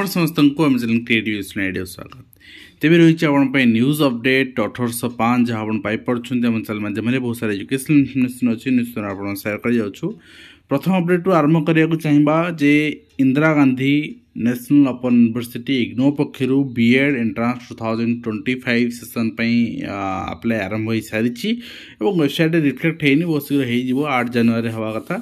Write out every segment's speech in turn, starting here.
समस्त क्रिएटिव स्वागत तेज रही है न्यूज अपडेट 1805 जहाँ आप पाइपे आम चैनल माध्यम बहुत सारा एजुकेशनल इनफर्मेशन अच्छी निश्चित आप सेयार कर प्रथम अपडेट रु आरंभ करने चाहिए जे Indira Gandhi National Open University IGNOU पक्षर बीएड एंट्रांस 2025 सेसन अप्लाई आरंभ हो सारी वेबसाइट रिफ्लेक्ट होनी बहुत शीघ्र 8 जनवरी हवा कथा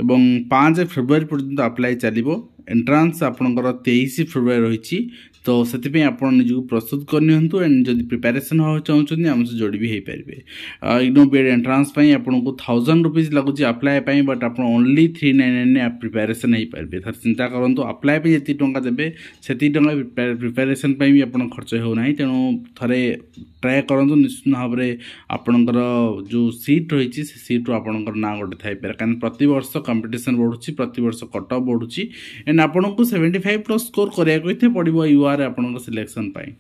एवं 5 फेब्रुआरी पर्यंत अप्लाई चलो एंट्रांस आपणकर 23 फेब्रुआरी रही तो से आप निजक प्रस्तुत करनी एंड जब प्रिपेरेसन हाँ चाहते आम से जोड़ी भी हो पारे इग्नो बीएड एंट्रांस आपको 1000 रुपीज लगुच अप्लाई बट आप ओनली 399 प्रिपेरेसन हो पारे थर चिंता करूँ अप्लाई जी टाँग देवे से प्रिपेरेसन भी आप खर्च होना तेणु थे ट्राए करूँ निश्चित भाव में आपणकर जो सीट रही सीट्रु आपणकर ना गोटे थी कहीं प्रति वर्ष कंपटीशन बढ़ुची प्रति वर्ष कट ऑफ बढ़ुची एंड आपन को 75+ स्कोर कराया पड़ो यूआर आपन सिलेक्शन पाई।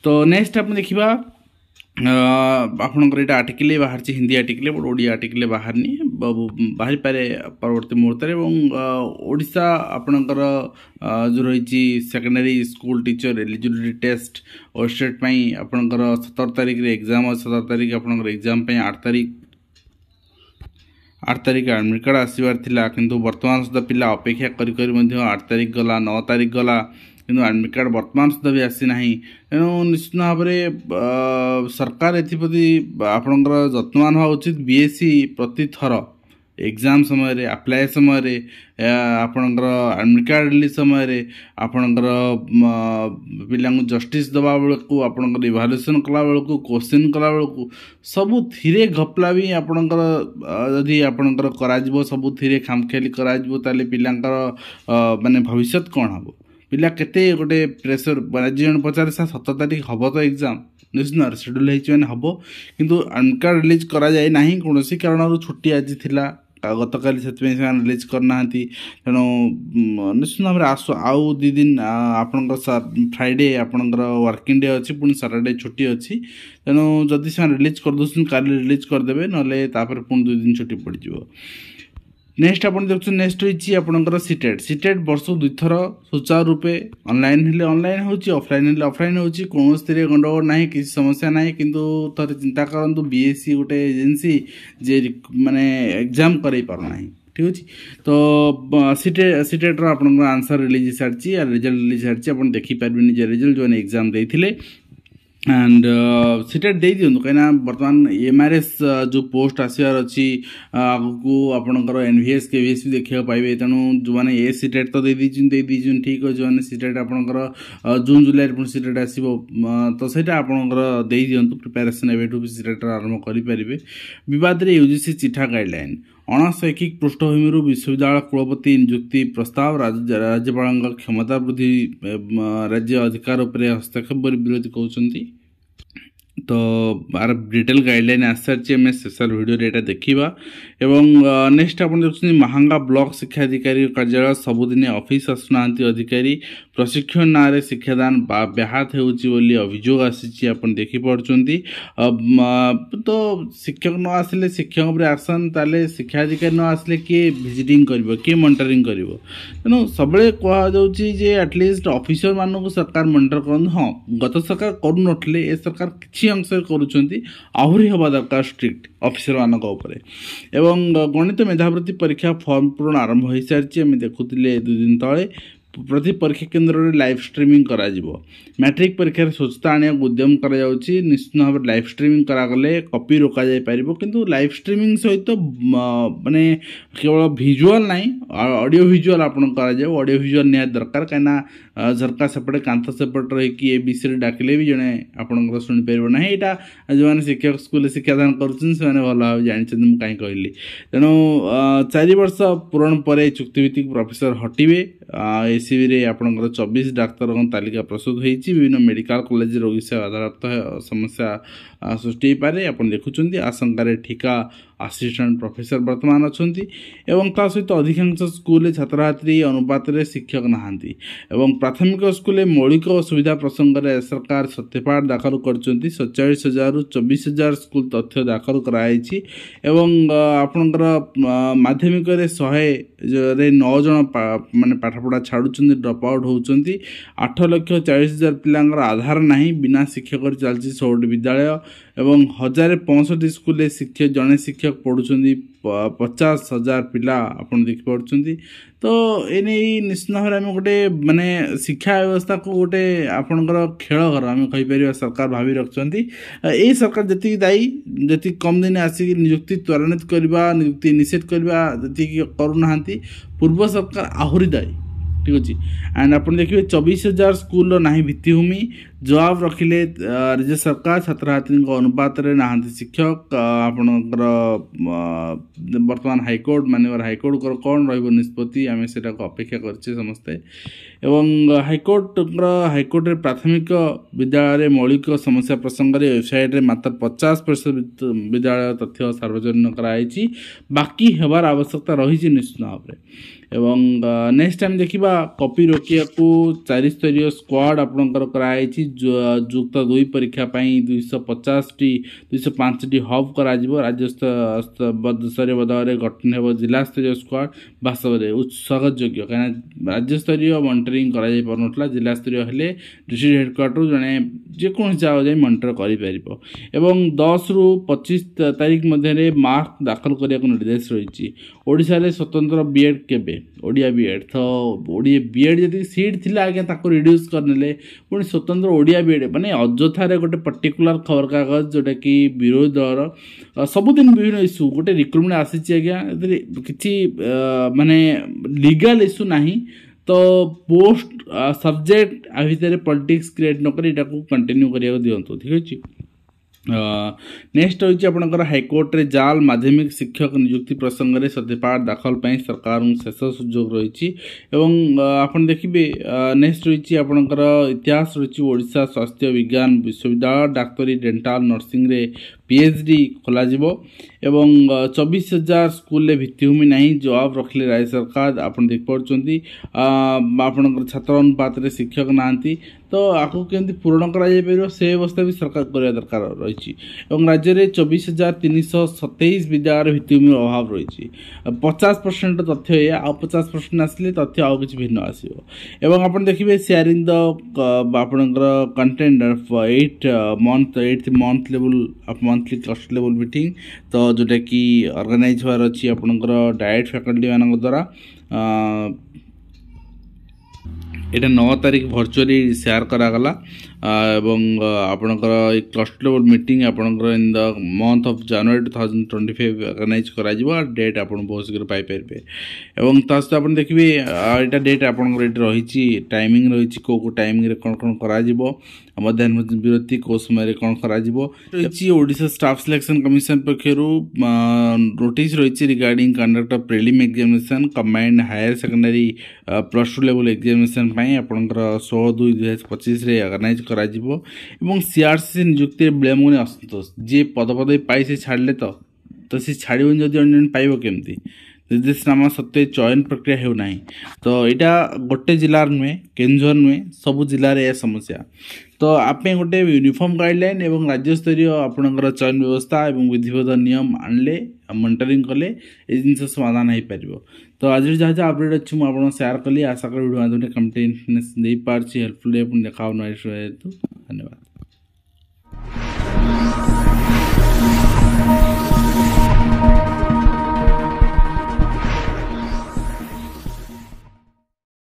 तो नेक्स्ट आप देखा आपंकर यहाँ आर्टिकल बाहर Hindi article but Odia article बाहरनी बाहरी पारे परवर्ती मुहूर्त ओडिशा आपणकर जो रही secondary school teacher eligibility test website आपणकर 17 तारीख एग्जाम 17 तारीख आपणकर एग्जाम 8 तारीख एडमिट कार्ड आसबार था किंतु वर्तमान सुधा पिला अपेक्षा कर 8 तारीख गला 9 तारीख गला किंतु एडमिट कार्ड वर्तमान सुधा भी आसीना तेणु निश्चित भाव में सरकार एप्रति आपणकर जत्नवान हवा उचित बीएससी प्रति थर एग्जाम समय अप्लाई समय आपणकर एडमिट कार्ड रिलीज समय आपणकर पिला जस्टिस दबा बेलू आपणकर इवाल्युएसन कला बेलू क्वेश्चन कला बेलू सबू थीरे घपला भी आपणकर जदि आपणकर करा सबू थीरे खामखियाली करा ताले पिलांकर माने भविष्य कौन हम पिला केते गोटे प्रेसर जन पचारे 17 तारीख हम तो एग्जाम निश्चित शेड्यूल हम किंतु एडमिट कार्ड रिलीज करा जाए ना कौन कारण छुट्टी आज थिला गत काली से रिलीज करना तेणु निश्चित भाव में आसु आउ 2 दिन आपणकर फ्राइडे आपणकर वर्किंग डे अच्छी पुणी सैटरडे छुट्टी अच्छी तेणु जदि से रिलीज करदे काली रिलीज करदे ना पुणी 2 दिन छुट्टी पड़ नेक्स्ट आप देखते नेक्स्ट रही आपंकर सीटेट वर्ष 2 थर सुचारू रूपे ऑनलाइन हेले ऑनलाइन होची ऑफलाइन हेले ऑफलाइन होची कौन स्थिर गंडगोल ना किसी समस्या ना किंतु थोड़े चिंता करूँ बीएससी गोटे एजेंसी जे माने एग्जाम कर पारना ठीक अच्छे तो सीटेट्र आप आंसर रिलीज सारी रिजल्ट रिलीज सारी आप देखिपारे निजे रिजल्ट जो एग्जाम देते एंड सीटेट दे दिंतु कहीं बर्तमान एमआरएस जो पोस्ट आसबार अच्छी आगू आपणकर एनवीएस केवीएस भी देखा पाइबे तेणु जो मैंने ए सीटेट तो दे ठीक अच्छे जो मैंने सीटेट आपणकर जून जुलाई पुणी सीटेट आसो तो सहीटा आपणकर दे दिंतु प्रिपेरेसन एवं भी सीटेट आरंभ करेंगे बद यूजीसी चिठा गाइडलाइन अणशैक्षिक पृष्ठभूमि विश्वविद्यालय कुलपति नियुक्ति प्रस्ताव राज्यपाल क्षमता वृद्धि राज्य अधिकार उपर हस्तक्षेप विरोधी कहते तो आर डिटेल गाइडलाइन आसारी आम स्पेशल वीडियो यहाँ देखा एवं नेक्स्ट आप देखते महांगा ब्लॉक शिक्षा अधिकारी कार्यालय सबुदिने ऑफिस आसुना अधिकारी प्रशिक्षण ना शिक्षादान व्याहत होगी अभियोग आसी देखिपी तो शिक्षक न आसिले शिक्षक पर आसन ताले शिक्षा अधिकारी न आसिले किए विजिटिंग कर किए मॉनिटरिंग कर तेणु सब कहुचे एटलिस्ट ऑफिसर मानक सरकार मॉनिटर कर हाँ गत सरकार करुन ए सरकार किसी अंश आहरी हवा दरकार स्ट्रिक्ट ऑफिसर मानक उपरे एवं गणित मेधावृत्ति परीक्षा फॉर्म पूरण आरंभ हो सारी आम देखुले 2 दिन तले प्रति परीक्षा केन्द्र में लाइव स्ट्रीमिंग करा मैट्रिक परीक्षा स्वच्छता आने उद्यम कर निश्चित भाव में लाइव स्ट्रीमिंग करागले कॉपी रोक जाए किंतु लाइव स्ट्रीमिंग सहित माने केवल भिजुआल ना ऑडियो भिजुआल ऑडियो भिजुआल निहाती दरकार कहीं झरका सेपटे कांथ सेपट रही एबीसी डाकिले भी जड़े आपंकर शुणिपर ना यहाँ जो मैंने शिक्षक स्कूल शिक्षादान कर भल भाव जानते मुझे कहीं कहली तेणु 4 वर्ष पूरण पर चुक्तिभित्तिक प्रोफेसर हटिवे एसीबी रे आपंकर 24 डाक्तर तालिका प्रस्तुत होती विभिन्न मेडिकल कॉलेज रोगी से आधारप्राप्त समस्या सृष्टि पारे आप देखुं आशंकार ठिका असिस्टेंट प्रोफेसर वर्तमान अच्छी एवं ता सहित अधिकांश स्कूल छात्र अनुपात में शिक्षक नहांती एवं प्राथमिक स्कूल मौलिक सुविधा प्रसंग में सरकार सत्यपाठ दाखल कर 47,000 रु 24,000 स्कूल तथ्य दाखल कराई एवं आपणकर माध्यमिक 100 जन माने पाठपढ़ा छाड़ुंट ड्रप आउट होती 8,40,000 पिलांगर आधार नहीं बिना शिक्षक चलती 16 विद्यालय एवं 1,065 स्कूल शिक्षक जड़े शिक्षक पढ़ुं 50,000 पिला आप देखिपुं तो एने निश्चित भाव में गोटे माने शिक्षा व्यवस्था को गोटे आपणकर खेल घर आम कहीपर सरकार भावी रखिंट यही सरकार जी दायी जी कम दिन आसिक नियुक्ति त्वरान्वित करवा नियुक्ति निषेध करवा जी करूना पूर्व सरकार आहरी दायी ठीक अच्छे एंड आप देखिए 24,000 स्कूल ना भित्तिभूमि जवाब रखिले राज्य सरकार छात्र अनुपात में ना शिक्षक आपणकर बर्तमान हाइकोर्ट मानवर हाइकोर्ट कौन रहिष्पत्ति आम से अपेक्षा करछे समस्ते एवं हाइकोर्ट रे प्राथमिक विद्यालय मौलिक समस्या प्रसंग में वेबसाइट रे मात्र 50% विद्यालय तथ्य सार्वजनिक कराई बाकी हेबार आवश्यकता रही निश्चित भाव में एवं नेक्स्ट टाइम देखा कॉपी रोकिया को 4 स्तरीय स्क्वाड आपणकर कराई युक्त 2 परीक्षा 205 हब कर राज्य स्तरीय बदले गठन हो जिला स्तरीय स्क्वाड वास्तव में उत्सर्ग योग्य कहीं राज्य स्तरीय मॉनिटरिंग कर जिला स्तरीय हेले डिस्ट्रिक्ट हेडक्वार्टर जड़े जेकोसी जगह जाए मॉनिटर कर 10 रु 25 तारीख मध्य मार्क दाखल करने को निर्देश रही ओडिशा स्वतंत्र बीएड केबे ओडिया बीएड तो ओडिया बीएड जब सीट थी आज्ञा रिड्यूस करने पुणी स्वतंत्र ओडिया बीएड माने अଯଥାରେ गोटे पर्टिकुलर खबर कागज जोटा कि विरोधी दल सबुदिन विभिन्न इश्यू गोटे रिक्रुटमेंट आसी आज्ञा किसी माने लीगल इश्यू नहीं तो पोस्ट सब्जेक्ट आ भितर पॉलिटिक्स क्रिएट नक कंटिन्यू करने दिंतु ठीक अच्छे नेक्स्ट होची आपनकर हाइकोर्ट रे जाल माध्यमिक शिक्षक नियुक्ति प्रसंग में सत्यपाठ दाखल पर सरकार शेष सुजोग रही एवं आपन देखिए नेक्स्ट रही आपनकर इतिहास रही ओडिशा स्वास्थ्य विज्ञान विश्वविद्यालय डाक्तरी डेंटाल नर्सिंग रे पीएचडी खोल एवं 24,000 स्कूल भित्तिभूमि नहीं जवाब रखिले राज्य सरकार आप देखिपुं आपणकर छात्र अनुपात में शिक्षक नहांती तो आपको केमती पूरण कर से व्यवस्था भी सरकार करने दरकार रही राज्य में 24,327 विद्यालय भित्तिभूमि अभाव रही 50% तथ्य ये आ 50% आसिले तथ्य आउ कि भिन्न आसो एवं आप देखिए शेयरिंग द आपणकर content 8th month level monthly cluster level meeting तो जोटा कि ऑर्गेनाइज होवार अच्छी आपणकर डायरेक्ट फैकल्टी मान द्वारा यहाँ 9 तारीख भर्चुअली शेयर करागला एवं आपणकर क्लस्टर लेवल मीटिंग आपणकर in the month of January 2025 organise करा डेट आप बहुत शीघ्र पाइपर एवं सहित आप देखिए यहाँ डेट आपंकर रही टाइमिंग रही कौ टाइमिंग कौन कौन करा मध्याह्न विरति कौ समय कौन रही ओडिशा स्टाफ सिलेक्शन कमिशन पक्षर नोटिस रही regarding conduct of prelim examination combined higher secondary +2 level examination आपंकर 16/2/2025 ऑर्गेनाइज करा सीआरसी नियुक्ति विलम्ब असंतोष जी पद पदवी पाई से छाड़े तो सी छाड़न जब अन्य पाइब केमती निर्देशनामा सत्वे चयन प्रक्रिया होना तो यहाँ गोटे जिलार नुहे केन्दुझर नुहे सबू जिले में समस्या तो आप गोटे यूनिफॉर्म गाइडलाइन एवं राज्य स्तरीय आपणकर चयन व्यवस्था और विधिवत नियम आणले मॉनिटरिंग कले ये जिन समाधान हो पार तो आज जहाँ जहाँ अपडेट अच्छी मुझे शेयर कली आशा कर वीडियो माध्यम कमेंट दे पार्टी हेल्पफुल देखा धन्यवाद।